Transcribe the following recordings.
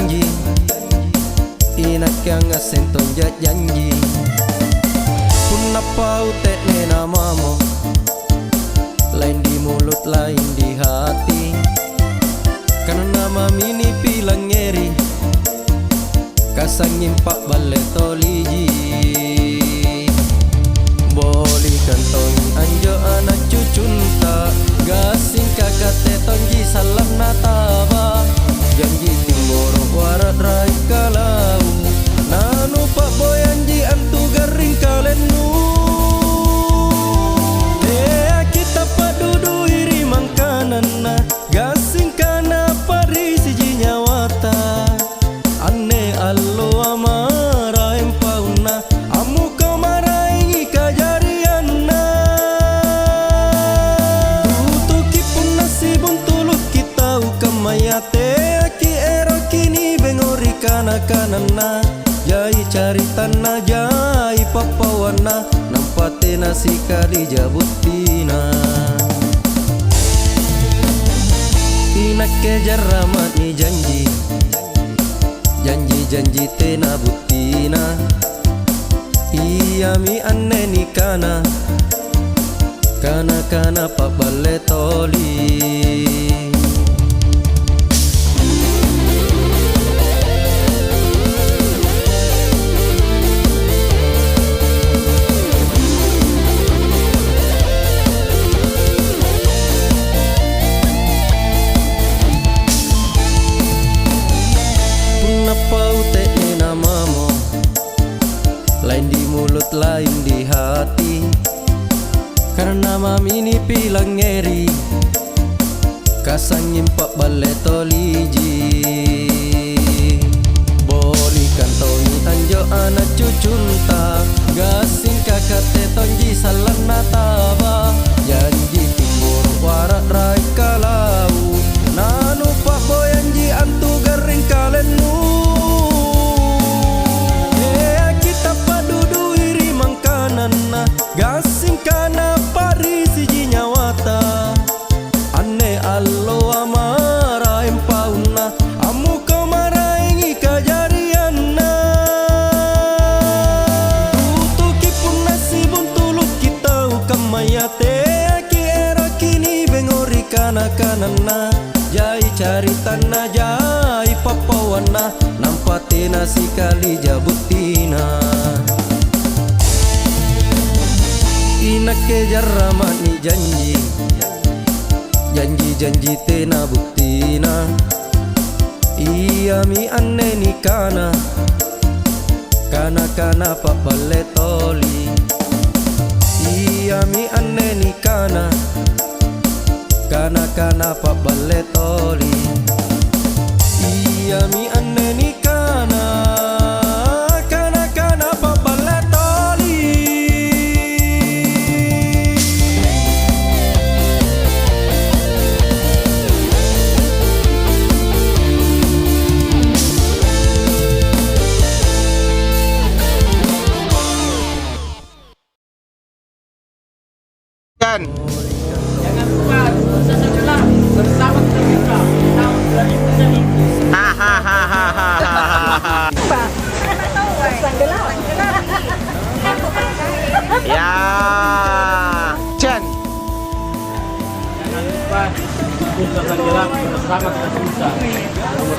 janji, inak yang senton janji. Punapa utek ne namamu, lain di mulut lain di hati. Karena nama mini pilang ngeri, kasang impak balik toliji. Boleh kantong anjo anak cucunta, gasing kakak tetonji salam nataba. Janji timur warat rai kalau nanu pak boyanji antu garing kalenu. Kita padudu iri mangkanana, gasing kana pari siji nyawata. Ane allo amara empauna, amu kau marai kajariana. Tutuki pun nasibun tuluk kita ukamayate. Aki ero kini bengori kana kanana, jai cari tanah jai papawana, nampate nasi kali jabutina. Inak kejar ramat ni janji, janji tena butina. Iya mi anne ni kana pak bale toli. Kenapa utek ni namamu, lain di mulut lain di hati. Karena mami ni pilang ngeri, kasang impak balik toliji. Boleh kantongi anjo anak cucunta, gasing kakak tetonji salam nataba. Janji timur warat rai kalau nanu pak boyanji antu garing kalenu. Gasing kana pari siji nyawata. Ane allo amara empauna, amu kau marai kajariana. Tutuki pun nasibun tuluk kita ukamayate. Aki era kini bengori kana kanana, jai cari tanah jai papawana, nampate nasi kali jabutina. Inak kejar ramat ni janji, janji tena buktina. Iya mi anne ni kana pak bale toli. Iya mi anne ni kana pak bale toli. Iya mi anne ni kana pak bale toli. Jangan lupa sesebelah bersama kita tahun 2009. Ya, Chen. Jangan lupa untuk sesebelah bersama kita nomor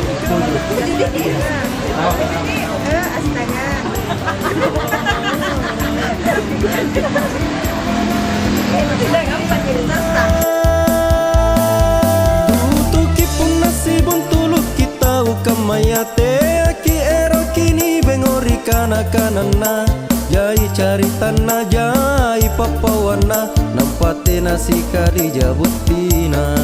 7. Tutuki pun nasibun tuluk kita ukamayate. Aki ero kini bengori kana kanana, jai cari tanah jai papawana, nampate nasi kali jabutina.